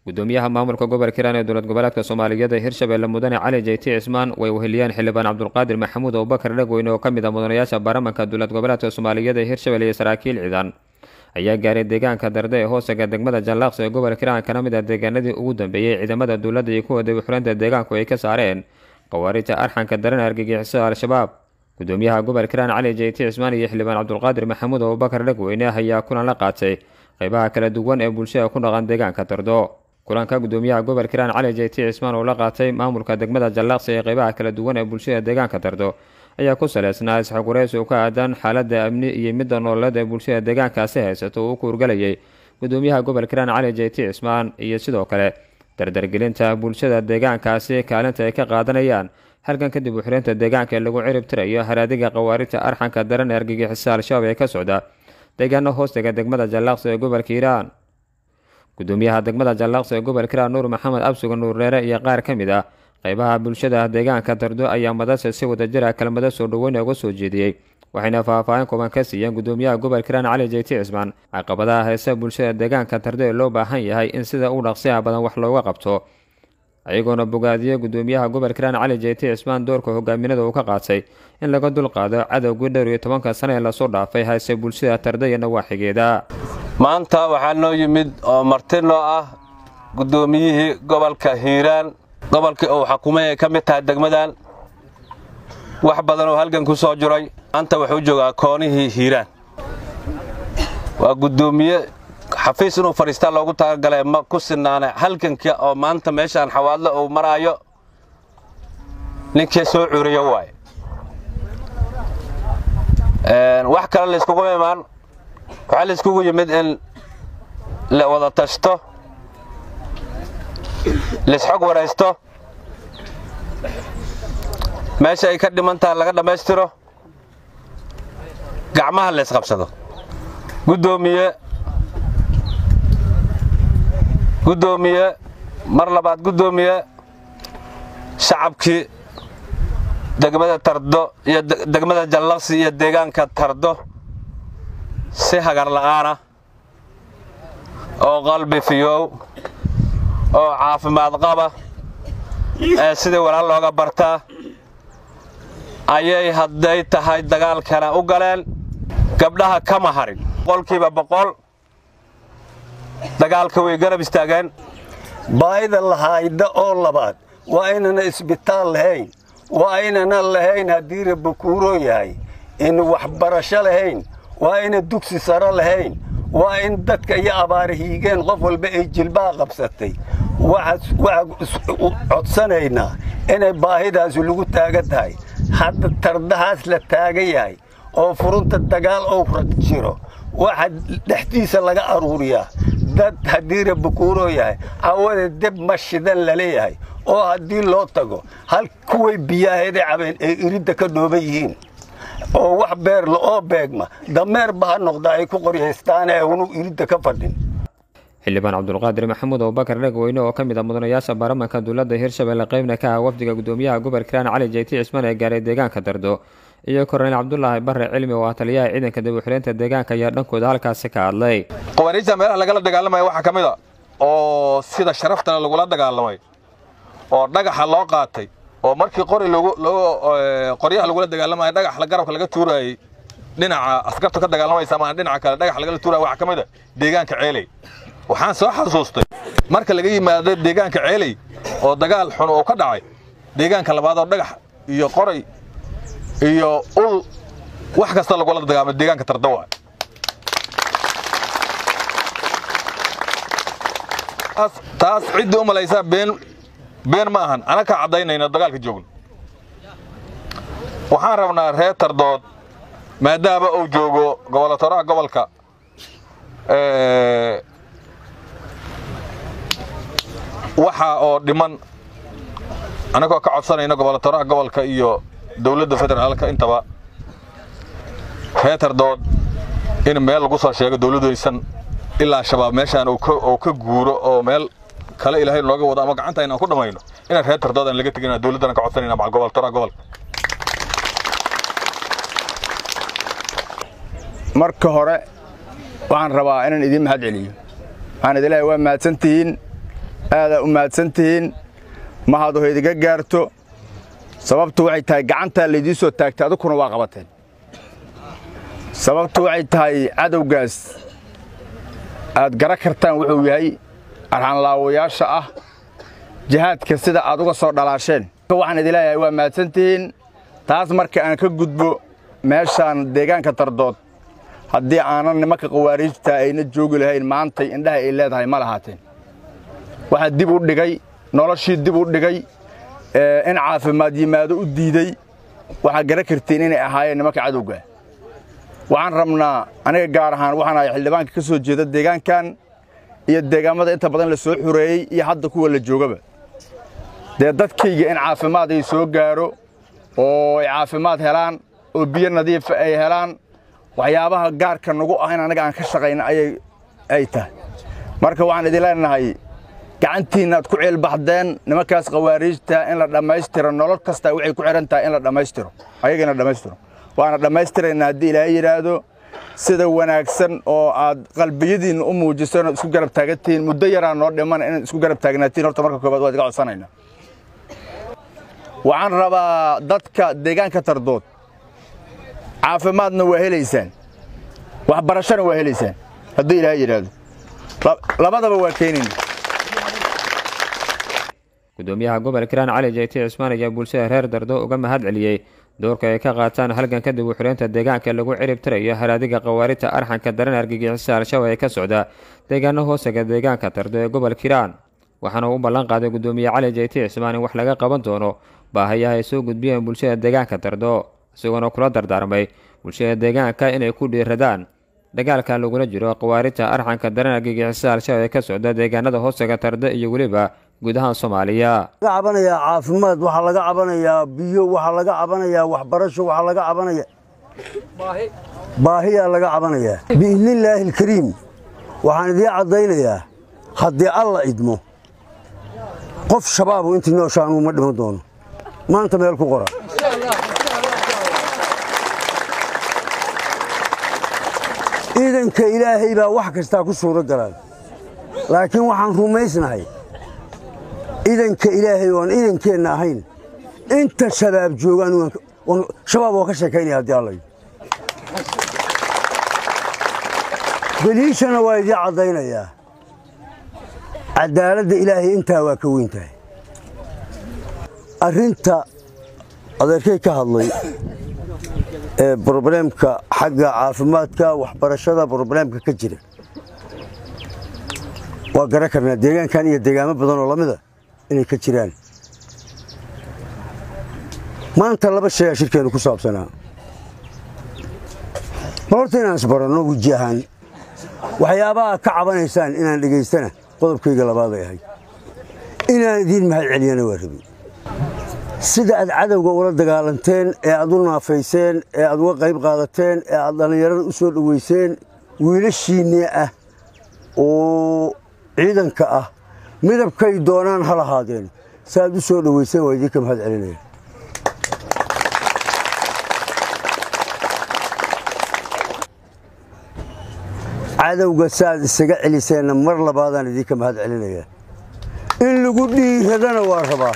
gudoomiyaha maamulka gobolka Hiiraan ee dowlad goboleedka Soomaaliyeed ee Hirshabelle Mudane Cali Jeyti Cismaan way weheliyeen xildhibaan Cabdulqaadir Maxamuud Abubakar Dhagweyne oo kamid ah mudanayaasha baarlamaanka dowlad goboleedka Soomaaliyeed ee Hirshabelle iyo saraakiil ciidan ayaa gaaray deegaanka Darde ee hoosaga degmada Jallaqsi ee gobolka Hiiraan kana mid ah deegaanadii ugu dambeeyay ciidamada dowladda iyo kuwa dawladda deegaanku ay ka saareen qawaariijta arxanka daran argagixisada Al-Shabaab. gudoomiyaha gobolka Hiiraan Cali Jeyti Cismaan iyo xildhibaan Cabdulqaadir Maxamuud Abubakar Dhagweyne ayaa kulan la qaatay qaybaha kala duwan ee bulshada ku dhaqan deegaanka Dardo. kulanka gudoomiyaha gobolka Hiiraan Cali Jeyti Cismaan oo la qaatay maamulka degmada Jallaqsi ee qaybaha kala duwan ee bulshada deegaanka Dardo ayaa ku saleysnaa isxogurays oo ka aadan xaaladda amni iyo midda nololeed ee bulshada deegaankaasi haysato oo ku urgalayay gudoomiyaha gobolka Hiiraan Cali Jeyti Cismaan iyo sidoo kale dardargelinta bulshada deegaankaasi kaalinta ay ka qaadanayaan halkan kadib u xireynta deegaanka ee lagu cirib tirayo haraadiga qawaariijta arxanka daran ee argagixisada Al-Shabaab ee ka socda deegaano hoostaga degmada Jallaqsi ee gobolka Hiiraan. gudoomiyaha degmada Jallaqsi ee gobolka Hiiraan Nuur Maxamed Absuga Nuur Reere iyo qaar ka mid ah qaybaha bulshada deegaanka Dardo ayaa madasha si wadajir ah kelmado soo dhaweyn uga soo jeediyay waxayna faahfaahin kooban ka siiyeen gudoomiyaha gobolka Hiiraan Cali Jeyti Cismaan caqabadaha haysta bulshada deegaanka Dardo ee loo baahan yahay in sida uu dhaqsiyaha badan wax looga qabto ayagoona bogaadiyay gudoomiyaha gobolka Hiiraan Cali Jeyti Cismaan doorka hogaaminada uu ka qaatay in laga dulqaado cadawgii dhowr iyo 10 sano ee la soo dhaafay haysta bulshada Dardo iyo nawaaxigeeda. maanta waxaa noo yimid oo marti noo ah gudoomiyihii gobolka Hiiraan gobolka oo xukuumadda ka mid tahay degmadan wax badan oo halkan ku soo jiray anta wuxuu joogaa koonihii Hiiraan waa gudoomiye xafiis inuu fariista loogu talagalay ma ku sinaana halkanka oo maanta meeshaan xawaadlo oo maraayo ninkii soo curiyo waay wax kale la isku imaan waxa la isku yimid in la wada tashto lisxog waraysto meesha ay ka dhimantaa laga dhameystiro gacmaha la isqabsado gudoomiye mar labaad gudoomiye shacabkii degmada Dardo iyo degmada Jallaqsi iyo deegaanka Dardo si hagar la'aana oo qalbi fiyow oo caafimaad qaba sida walaal looga bartaa ayay hadday tahay dagaalkana u galeen gabdhaha kama harin qolkiiba 100 dagaalka way garab istaageen baayida lahayda oo labaad waa inana isbitaal lahayn waa inana lahayn hadii Rabukuuro yahay in wax barasho lahayn waa in dugsi sare lahayn waa in dadka iyo abaarihiigeen qof walba ay jilbaa qabsatay waxa codsanayna inay baahidaas lagu taagatahay hadda tardahaas la taagan yahay oo furunta dagaal oo jiro waxa dhaxtiisa laga aruuriyaa dad hadii Rabukuuro yahay awada dib mashidan la leeyahay oo hadii loo tago hal kuway biyaheeda cabeen ay iridda ka dhooban yihiin oo wax beer la oo beegma dameer baa noqda ay ku qoryeystaan ee uu iridda ka fadhin. xildhibaan Cabdulqaadir Maxamuud Abubakar Dhagweyne oo kamid ah mudanayaasha baarlamaanka dowladda Hirshabelle qaybna ka ah wafdiga gudoomiyaha gobolka Hiiraan Cali Jeyti Cismaan ee gaaray deegaanka Dardo iyo Korneyl Cabdullaahi Barre Cilmi oo taliyaha ciidanka dib u xireynta deegaanka ayaa dhankooda halkaas ka hadlay. qawaariijta meelaha laga dagaalamay waxa kamid ah oo sida sharafta lagu la dagaalamay oo dhagaxa loo qaatay oo markii qoryaha lagu la dagaalamay dhagax la garabka laga tuuray dhinaca askarta ka dagaalamaysa ama dhinaca kale dhagax laga tuuray waxa kamid ah deegaanka Ceelay waxaan soo xasuustay marka laga yimaado deegaanka Ceelay oo dagaal xun oo ka dhacay deegaanka labaad oo dhagax iyo qoray iyo ul wax kasta lagu la dagaalamay deegaanka Dardo taas cid u malaysa been ma ahan ana ka cadaynayna dagaalka joogno waxaan rabnaa reer Dardood maadaama uu joogo gobolka gobolka waxa oo dhiman anagoo ka codsanayna gobolka gobolka iyo dawladda federaalka intaba reer Dardood in meel lagu soo sheego dawladaysan ilaa shabaab meeshaan oo ka guuro oo meel kale ilaahay looga wado ama gacanta inaan ku dhamayno in reer Dardood aan laga tagin dawladana ka codsanayna macal gobolka marka hore waxaan rabaa inaan idin mahad celiyo waxaan idin leeyahay waa mahadsantihiin aada u mahadsantihiin mahadu haydiga gaarto sababtu waxay tahay gacantaa laydii soo taagtay adukuna waa qabateen sababtu waxay tahay cadowgaas aad gara kartaan wuxuu yahay arxanlaawayaasha ah jihaadka sida aad uga soo dhalaasheen waxaan idin leeyahay waa mahadsantihiin taas marka aan ka gudbo meeshaan deegaanka Tardood haddii aanan nimanka qawaariijta ayna joogi lahayn maantay indhaha ay leedahay ma lahaateen waxa dib u dhigay noloshii dib u dhigay in caafimaad yimaado u diiday waxa gara kartiin inay ahaayeen nimanka cadowga waxaan rabnaa aniga gaar ahaan waxaan ahay xildhibaanka ka soo jeeda deegaankan iyo deegaamada inta badan la soo xureeyay iyo hadda kuwa la joogaba dadkayga in caafimaad ay soo gaaro oo ay caafimaad helaan oo biyo nadiif ay helaan waxyaabaha gaarka nagu ah in anaga aan ka shaqeyno ay tahay marka waxaan idin leenahay gacantiina aad ku ceelbaxdeen nimankaas qawaariijta in la dhammaystiro nolol kasta waxay ku xiran tahay in la dhammaystiro ayagana dhammaystiro waana dhammaystiraynaa haddii ilaahay yidhaahdo sida wanaagsan oo aad qalbiyadiinna u muujiseen oo isku garab taagantihiin muddo yaraa noo dhiman inaad isku garab taagnaatiin horta marka koobaad waa iga codsanaynaa waxaan rabaa dadka deegaanka Tardood caafimaadna waa helaysaan waxbarashana waa helaysaan haddii ilaahay yidhaahdo labadaba waa keenin gudoomiyaha gobolka Hiiraan Cali Jeyti Cismaan ayaa bulshada reer Tardood uga mahad celiyay doorka ay ka qaataan halgan kadib u xireynta deegaanka lagu cirib tirayo haraadiga qawaarita arxanka daran argagixisada Al-Shabaab ee ka socda deegaano hoosaga deegaanka Tardood ee gobolka Hiiraan waxaana uu ballan qaaday gudoomiyaha Cali Jeyti Cismaan in wax laga qaban doono baahiyaha ay soo gudbiyeen bulshada deegaanka Tardood isagoo kula dardaarmay bulshada deegaanka inay ku dhiiradaan dagaalka lagula jiro qawaarita arxanka daran argagixisada Al-Shabaab ee ka socda deegaanada hoosaga Tardood iyo waliba gudaha Soomaaliya laga cabanayaa caafimaad waxa laga cabanayaa biyo waxa laga cabanayaa waxbarasho waxa laga cabanayaa baahiya laga cabanayaa biidnillaahi alkariim waxaan idin cadaynayaa haddii alla idmo qof shabaab intii nooshaan uma dhiman doono maanta meel ku qora iidanka ilaahay baa wax kasta ku suura galaan laakiin waxaan rumaysnahay iidanka ilaahay oo iidankeenna ahayn inta shabaab joogaan shabaab oo ka sheekaynaya haddii alla daliishana waa idin caddaynayaa cadaaladda ilaahay intaa waa ka weyn tahay arrinta adeerkay ka hadlay ee problemka xagga caafimaadka waxbarashada problemka ka jira waa garan karnaa deegaankan iyo deegaamo badan oo lamida inay ka jiraan maanta laba shay shirkeenu ku saabsanaa horta inaan isbaranno weji ahaan waxyaabaha ka cabanaysaan inaan dhegaystana qodobkayga labaad ay ahay inaan idiin mahad celiyana waa rabi sida aad cadowga ula dagaalanteen ee aad u naafayseen ee aad uga qayb qaadateen ee aad dhallinyarada u soo dhoweyseen wiilashiinnii ah oo ciidanka ah midabkay doonaan ha lahaadeen si aad u soo dhoweyseen waa idinka mahad celinaya cadowga si aad isaga celiseenna mar labaadaan idinka mahad celinaya in lagu dhiiradana waa rabaa